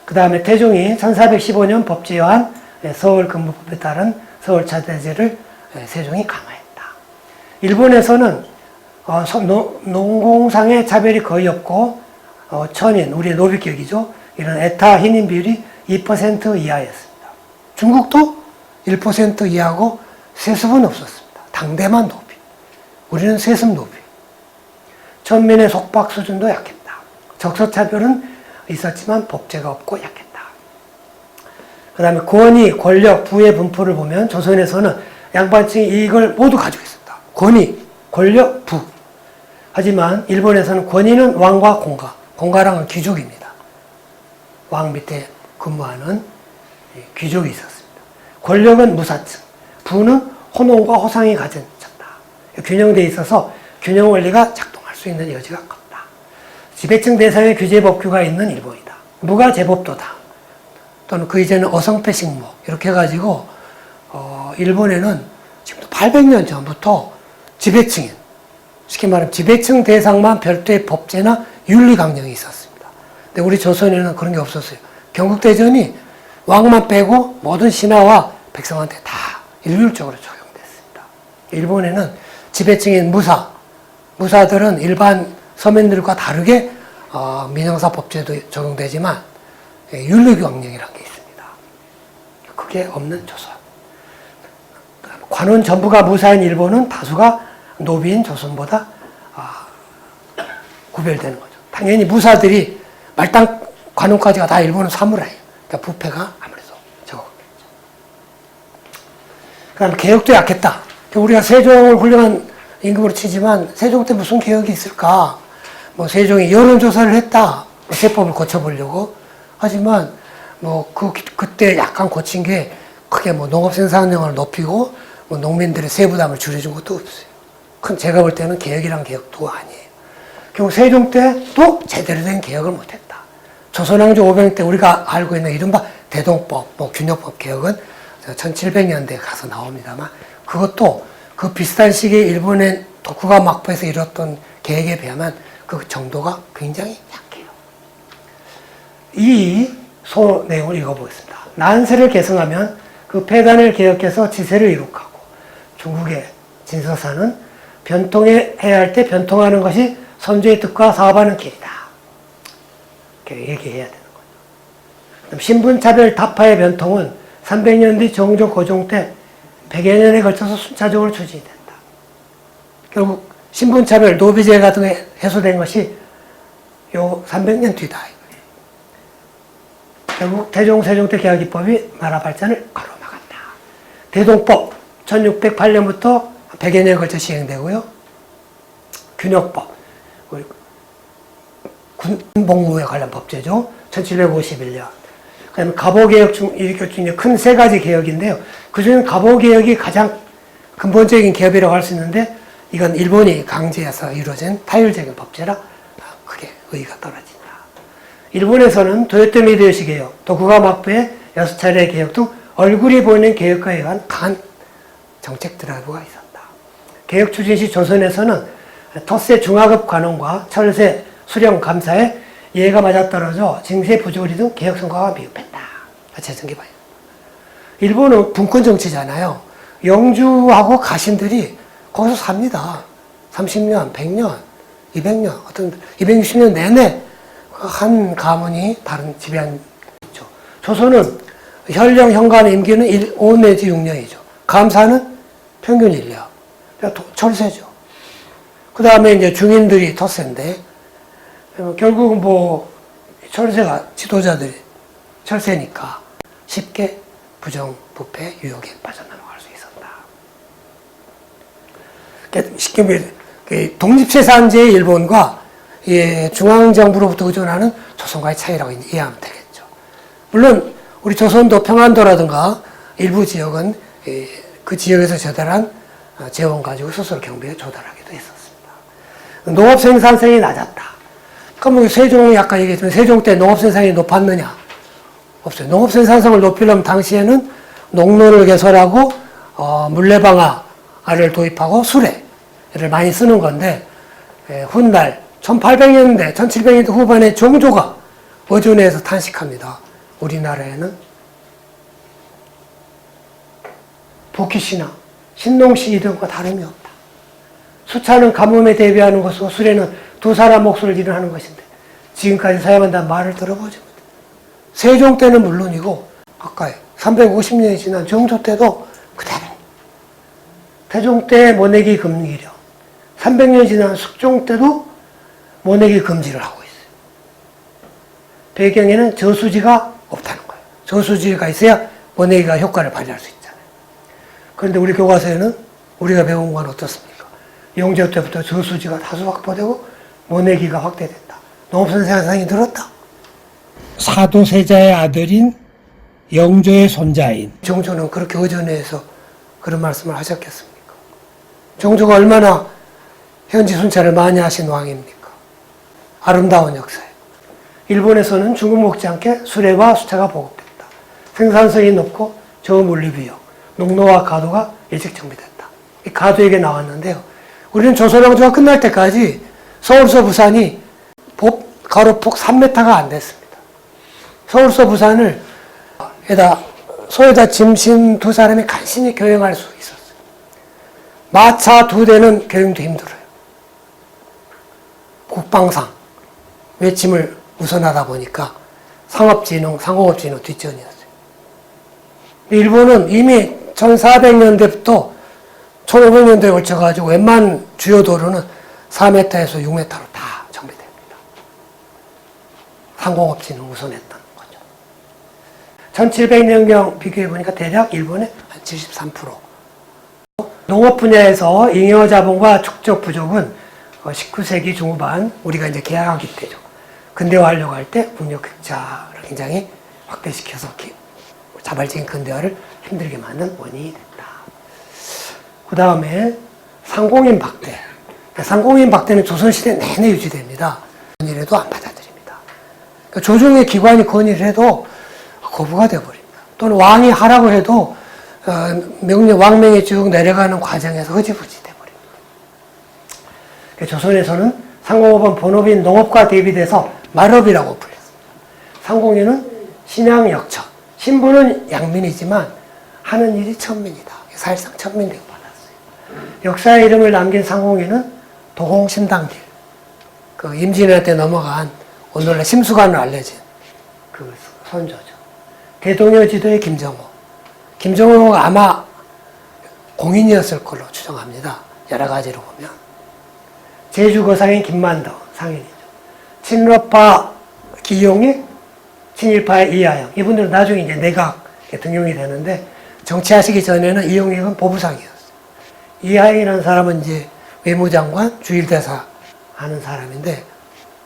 그 다음에 태종이 1415년 법제화한 서울근무법에 따른 서울차대제를 세종이 강화했다. 일본에서는 농공상의 차별이 거의 없고 천인, 우리의 노비격이죠. 이런 에타 hin인 비율이 2% 이하였습니다. 중국도 1% 이하고 세습은 없었습니다. 당대만 노비. 우리는 세습 노비. 천민의 속박 수준도 약했다. 적서차별은 있었지만 법제가 없고 약했다. 그 다음에 권위, 권력, 부의 분포를 보면 조선에서는 양반층이 이익을 모두 가지고 있습니다. 권위, 권력, 부. 하지만 일본에서는 권위는 왕과 공가, 공가랑은 귀족입니다. 왕 밑에 근무하는 귀족이 있었습니다. 권력은 무사층, 부는 호농과 호상이 가졌다. 균형되어 있어서 균형 원리가 작동할 수 있는 여지가 컸다. 지배층 대상의 규제 법규가 있는 일본이다. 무가 제법도다. 또는 그 이전에 어성패식무 이렇게 해가지고 일본에는 지금도 800년 전부터 지배층인, 쉽게 말하면 지배층 대상만 별도의 법제나 윤리 강령이 있었습니다. 근데 우리 조선에는 그런 게 없었어요. 경국대전이 왕만 빼고 모든 신하와 백성한테 다 일률적으로 적용됐습니다. 일본에는 지배층인 무사들은 일반 서민들과 다르게 민형사 법제도 적용되지만 윤리강령이라는 게 있습니다. 그게 없는 조선. 관원 전부가 무사인 일본은 다수가 노비인 조선보다 구별되는 거죠. 당연히 무사들이 말단 관원까지가 다 일본은 사무라예요. 그러니까 부패가 아무래도 적었겠죠. 그 다음에 개혁도 약했다. 우리가 세종을 훌륭한 임금으로 치지만 세종 때 무슨 개혁이 있을까? 뭐 세종이 여론조사를 했다. 세법을 고쳐보려고. 하지만 그때 약간 고친 게 크게 농업 생산량을 높이고 농민들의 세부담을 줄여준 것도 없어요. 제가 볼 때는 개혁이란 개혁도 아니에요. 결국 세종 때도 제대로 된 개혁을 못했다. 조선왕조 500년 때 우리가 알고 있는 이른바 대동법, 균형법 개혁은 1700년대에 가서 나옵니다만 그것도 그 비슷한 시기에 일본의 도쿠가와 막부에서 이뤘던 계획에 비하면 그 정도가 굉장히 약해요. 이 소 내용을 읽어보겠습니다. 난세를 계승하면 그 폐단을 개혁해서 지세를 이룩하고 중국의 진서사는 변통해야 할 때 변통하는 것이 선조의 뜻과 사업하는 길이다. 이렇게 얘기해야 되는 거죠. 신분차별 타파의 변통은 300년 뒤 정조 고종 때 100여 년에 걸쳐서 순차적으로 추진된다. 결국 신분차별, 노비제 같은 게 해소된 것이 요 300년 뒤다. 결국 태종, 세종 때 계약기법이 나라 발전을 가로막았다. 대동법 1608년부터 100여 년에 걸쳐 시행되고요. 균형법, 군복무에 관련 법제죠. 1751년. 그 다음에 갑오개혁 중에 큰 세 가지 개혁인데요. 그중에 갑오개혁이 가장 근본적인 개혁이라고 할 수 있는데 이건 일본이 강제해서 이루어진 타율적인 법제라 크게 의의가 떨어진다. 일본에서는 도요토미 히데요시 개혁, 도쿠가와 막부의 6차례 개혁 등 얼굴이 보이는 개혁과 의한 강한 정책 드라이브가 있었다. 개혁 추진 시 조선에서는 텃세 중하급 관원과 철세 수령 감사에 이해가 맞아떨어져 징세 부조리 등 개혁 성과가 미흡했다. 재정기반영. 일본은 분권 정치잖아요. 영주하고 가신들이 거기서 삽니다. 30년, 100년, 200년, 어떤 260년 내내 한 가문이 다른 지배한 있죠. 조선은 현령 현관 임기는 5 내지 6년이죠. 감사는 평균 1년. 철새죠. 그 다음에 이제 중인들이 텃세인데 결국 철새가 지도자들이 철새니까 쉽게 부정, 부패, 유혹에 빠져나갈 수 있었다. 쉽게 말해 독립재산제의 일본과 중앙정부로부터 의존하는 조선과의 차이라고 이해하면 되겠죠. 물론 우리 조선도 평안도라든가 일부 지역은 그 지역에서 조달한 재원 가지고 스스로 경비에 조달하기도 했었습니다. 농업 생산성이 낮았다. 그럼 세종이 아까 얘기했지만 세종 때 농업 생산이 높았느냐? 없어요. 농업 생산성을 높이려면 당시에는 농로를 개설하고 물레방아를 도입하고 수레를 많이 쓰는 건데 훗날 1800년대, 1700년대 후반에 종조가 어존에서 탄식합니다. 우리나라에는 복희씨나 신농씨 이름과 다름이 없다. 수차는 가뭄에 대비하는 것이고 수레는 두 사람 몫을 일하는 것인데 지금까지 사용한다는 말을 들어보지 못해. 세종 때는 물론이고 아까 350년이 지난 정조 때도 그대로. 태종 때 모내기 금기령, 300년 지난 숙종 때도 모내기 금지를 하고 있어요. 배경에는 저수지가 없다는 거예요. 저수지가 있어야 모내기가 효과를 발휘할 수 있잖아요. 그런데 우리 교과서에는 우리가 배운 건 어떻습니까? 영조 때부터 저수지가 다수 확보되고 모내기가 확대됐다. 농업선생이 들었다. 사도세자의 아들인 영조의 손자인 정조는 그렇게 의존해서 그런 말씀을 하셨겠습니까? 정조가 얼마나 현지 순찰을 많이 하신 왕입니까? 아름다운 역사예요. 일본에서는 중국 못지않게 수레와 수차가 보급됐다. 생산성이 높고 저물리 비용, 농로와 가도가 일찍 정비됐다. 이 가도에게 나왔는데요. 우리는 조선왕조가 끝날 때까지 서울서 부산이 가로폭 3m가 안 됐습니다. 서울서 부산을 소에다 짐신 두 사람이 간신히 교행할 수 있었어요. 마차 2대는 교행도 힘들어요. 국방상 외침을 우선하다 보니까 상공업진흥 뒷전이었어요. 일본은 이미 1400년대부터 1500년대에 걸쳐가지고 웬만한 주요 도로는 4m에서 6m로 다 정비됩니다. 상공업진흥 우선했던 거죠. 1700년경 비교해보니까 대략 일본의 한 73%. 농업 분야에서 잉여 자본과 축적 부족은 19세기 중후반 우리가 이제 개항하기 때죠. 근대화하려고 할 때 국력 격차를 굉장히 확대시켜서 자발적인 근대화를 힘들게 만든 원인이 됐다. 그 다음에 상공인 박대. 상공인 박대는 조선시대 내내 유지됩니다. 건의를 안 받아들입니다. 그러니까 조정의 기관이 건의를 해도 거부가 되어버립니다. 또는 왕이 하라고 해도 왕명이 쭉 내려가는 과정에서 흐지부지 돼버립니다. 그러니까 조선에서는 상공업은 본업인 농업과 대비돼서 말업이라고 불렸습니다. 상공인은 신양역처, 신부는 양민이지만 하는 일이 천민이다. 사실상 천민대우 받았어요. 역사의 이름을 남긴 상공인은 도공신당길, 그 임진왜란 때 넘어간 오늘날 심수관으로 알려진 그 선조죠. 대동여 지도의 김정호. 김정호가 아마 공인이었을 걸로 추정합니다. 여러 가지로 보면. 제주 거상인 김만덕 상인이죠. 친러파 기용이 친일파의 이하영. 이분들은 나중에 이제 내각에 등용이 되는데 정치하시기 전에는 이용익은 보부상이었어요. 이하영이라는 사람은 이제 외무장관, 주일대사 하는 사람인데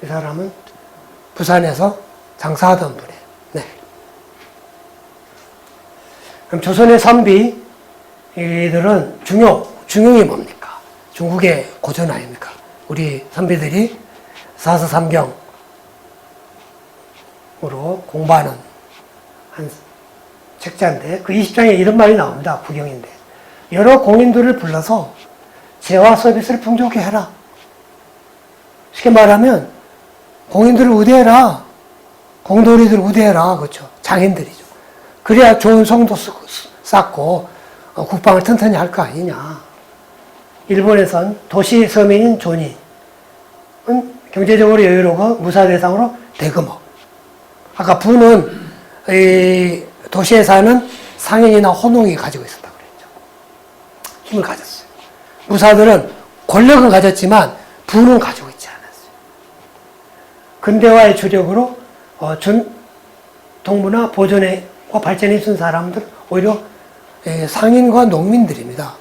그 사람은 부산에서 장사하던 분이에요. 네. 그럼 조선의 선비 이들은 중용이 뭡니까? 중국의 고전 아닙니까? 우리 선비들이 사서삼경으로 공부하는 한 책자인데 그 20장에 이런 말이 나옵니다. 구경인데 여러 공인들을 불러서 재화 서비스를 풍족히 해라. 쉽게 말하면 공인들을 우대해라. 공돌이들을 우대해라. 그렇죠. 장인들이죠. 그래야 좋은 성도 쌓고 국방을 튼튼히 할 거 아니냐. 일본에선 도시 서민인 존이은 경제적으로 여유로워 무사 대상으로 대금업. 아까 부는 이 도시에 사는 상인이나 혼농이 가지고 있었다고 그랬죠. 힘을 가졌어요. 무사들은 권력은 가졌지만 부는 가지고 있지 않았어요. 근대화의 주력으로 동문화 보존과 발전에 있는 사람들 오히려 상인과 농민들입니다.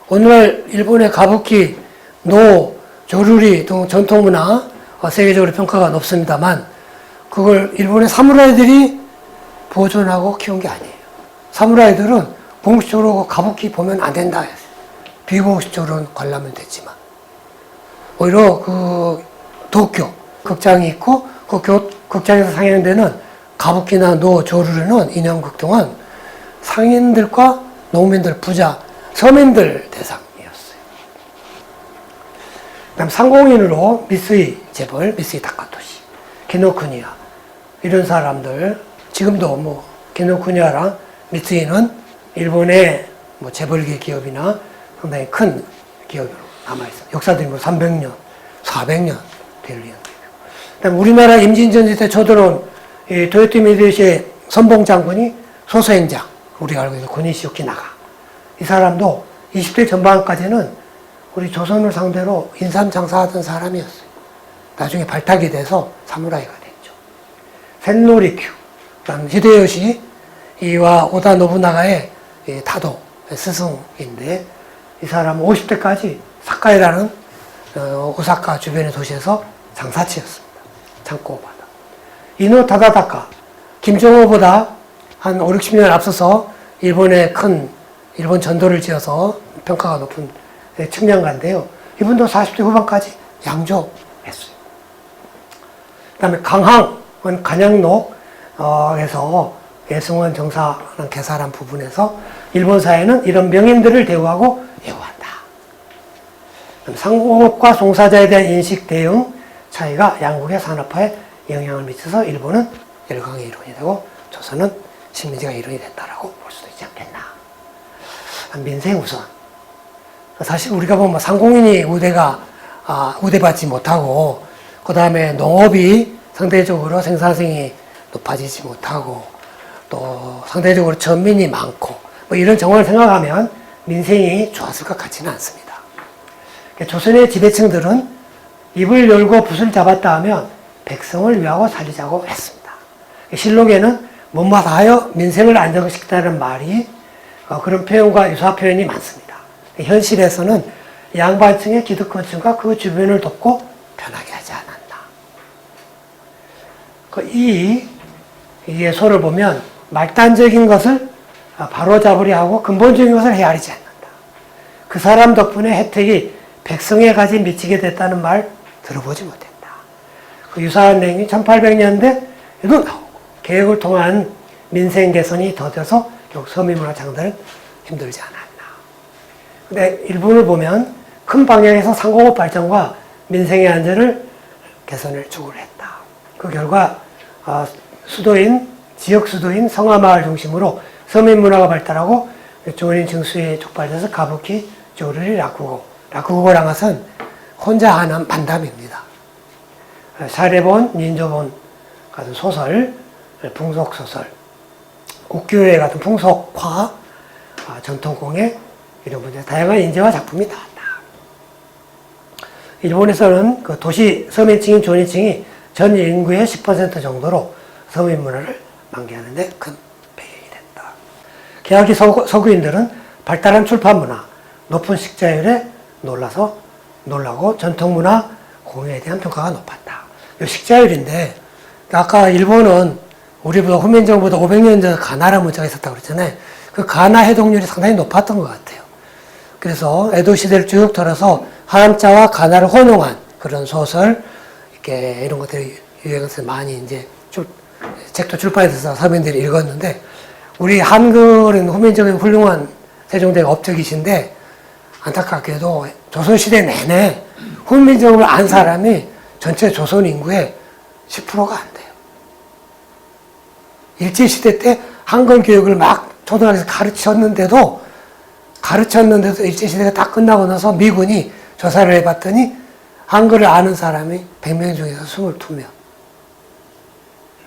오늘날 일본의 가부키, 노, 조루리 등 전통문화 세계적으로 평가가 높습니다만 그걸 일본의 사무라이들이 보존하고 키운 게 아니에요. 사무라이들은 공식적으로 가부키 보면 안 된다 했어요. 비공식적으로는 관람은 됐지만 오히려 그 도쿄 극장이 있고 그 극장에서 상영되는 가부키나 노, 조루리는 인형극 동안 상인들과 농민들, 부자, 서민들 대상이었어요. 그다음 상공인으로 미쓰이 재벌, 미쓰이 다카토시, 기노쿠니야 이런 사람들 지금도 뭐 기노쿠니와랑 미쓰이는 일본의 뭐 재벌계 기업이나 상당히 큰 기업으로 남아있어요. 역사들이 뭐 300년, 400년 될 리언. 그다음 우리나라 임진전시 때 쳐들어온 이 도요토미 히데요시의 선봉 장군이 소서행장, 우리가 알고 있는 고니시 요키나가. 이 사람도 20대 전반까지는 우리 조선을 상대로 인삼 장사하던 사람이었어요. 나중에 발탁이 돼서 사무라이가 됐죠. 센노리큐, 그다음 히데요시 이와 오다 노부나가의 다도 스승인데 이 사람은 50대까지 사카이라는 오사카 주변의 도시에서 장사치였습니다. 창고바다. 이노 타다다카, 김정호보다 한 5, 60년 앞서서 일본의 큰 일본 전도를 지어서 평가가 높은 측량가인데요. 이분도 40대 후반까지 양조했어요. 그 다음에 강항은 간양록에서 예승원 정사랑 개사란 부분에서 일본 사회는 이런 명인들을 대우하고 예우한다. 상공업과 종사자에 대한 인식 대응 차이가 양국의 산업화에 영향을 미쳐서 일본은 열강의 일원이 되고 조선은 식민지가 일원이 됐다라고 볼 수도 있지 않겠나. 민생 우선. 사실 우리가 보면 상공인이 우대받지 못하고 그 다음에 농업이 상대적으로 생산성이 높아지지 못하고 또 상대적으로 전민이 많고 뭐 이런 정황을 생각하면 민생이 좋았을 것 같지는 않습니다. 조선의 지배층들은 입을 열고 붓을 잡았다 하면 백성을 위하고 살리자고 했습니다. 실록에는 못마다하여 민생을 안정시키다는 말이 그런 표현과 유사 표현이 많습니다. 현실에서는 양반층의 기득권층과 그 주변을 돕고 편하게 하지 않았나. 이 예소를 보면 말단적인 것을 바로잡으려 하고 근본적인 것을 헤아리지 않는다. 그 사람 덕분에 혜택이 백성에 가지 미치게 됐다는 말 들어보지 못했다. 그 유사한 내용이 1800년대에도 나오고 개혁을 통한 민생 개선이 더뎌서 결국 서민문화 장단은 힘들지 않았나. 근데 일본을 보면 큰 방향에서 상공업 발전과 민생의 안전을 개선을 추구를 했다. 그 결과 지역 수도인 성화마을 중심으로 서민문화가 발달하고 조린 증수에 촉발돼서 가부키, 조르리, 라쿠고라는 것은 혼자 하는 만담입니다. 사레본, 닌조본 같은 소설, 풍속소설, 우큐에 같은 풍속화, 전통공예 이런 분야 다양한 인재와 작품이 나왔다. 일본에서는 그 도시 서민층인 조니층이 전 인구의 10% 정도로 서민 문화를 만개하는데 큰 배경이 됐다. 계하기 서구인들은 발달한 출판 문화, 높은 식자율에 놀라고 전통 문화 공유에 대한 평가가 높았다. 이 식자율인데 아까 일본은 우리보다 후민정보다 500년 전 가나라 문자가 있었다고 그랬잖아요. 그 가나 해독률이 상당히 높았던 것 같아요. 그래서 에도 시대를 쭉 돌아서 한자와 가나를 혼용한 그런 소설, 이렇게 이런 것들이 유행해서 많이 이제 책도 출판해서 서민들이 읽었는데, 우리 한글은 후민정의 훌륭한 세종대가 업적이신데, 안타깝게도 조선시대 내내 후민정을 안 사람이 전체 조선 인구의 10%가 안 돼요. 일제시대 때 한글 교육을 막 초등학교에서 가르쳤는데도 일제시대가 다 끝나고 나서 미군이 조사를 해봤더니 한글을 아는 사람이 100명 중에서 22명.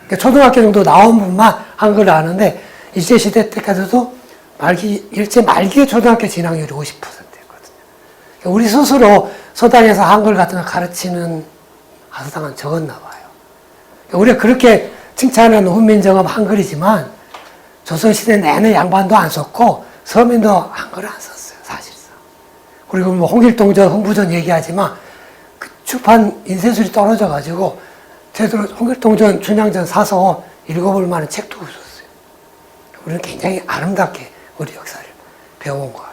그러니까 초등학교 정도 나온 분만 한글을 아는데 일제시대 때까지도 일제 말기에 초등학교 진학률이 50%였거든요. 그러니까 우리 스스로 서당에서 한글 같은 걸 가르치는 하수당은 적었나 봐요. 그러니까 우리가 그렇게 칭찬하는 훈민정음 한글이지만 조선시대 내내 양반도 안 썼고 서민도 한글을 안 썼어요, 사실상. 그리고 뭐 홍길동전, 흥부전 얘기하지만 그 출판 인쇄술이 떨어져가지고 제대로 홍길동전, 춘향전 사서 읽어볼 만한 책도 없었어요. 우리는 굉장히 아름답게 우리 역사를 배워온 것 같아요.